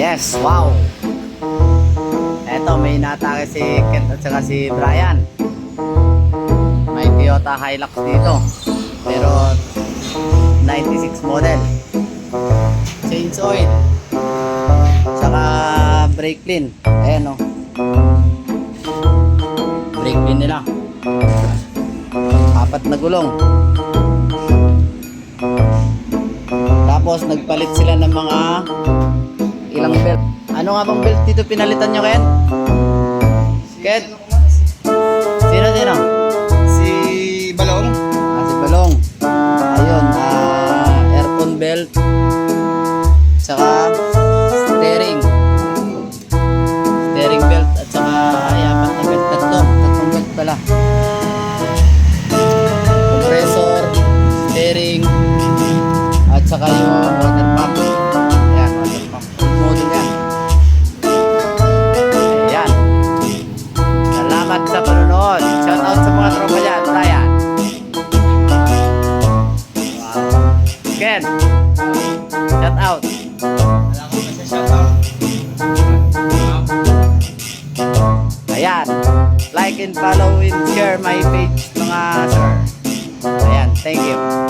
Yes, wow. Eto, may inatake si Kent at saka si Brian. May Toyota Hilux dito. Pero 96 model. Change oil. Saka brake clean. Ayan o. Brake clean nila. 4 na gulong. Tapos nagpalit sila ng mga ilang belt. Ano nga bang belt dito pinalitan nyo, Ken? Ken? Sino? Si Balong. Si Balong. Ayun, aircon belt. Saka steering. Steering belt at saka apat na belt. Tatlong belt pala. Compressor, steering, at saka yung water pump. Ayan, water pump. Model yan. Ayan. Salamat sa panonood. Shout out sa mga tropa dyan. Brian. Wow. Ken. Shout out. Wala ko na sa shoutout. Ayan. Like and follow and share my page mga sir. Ayan. Thank you.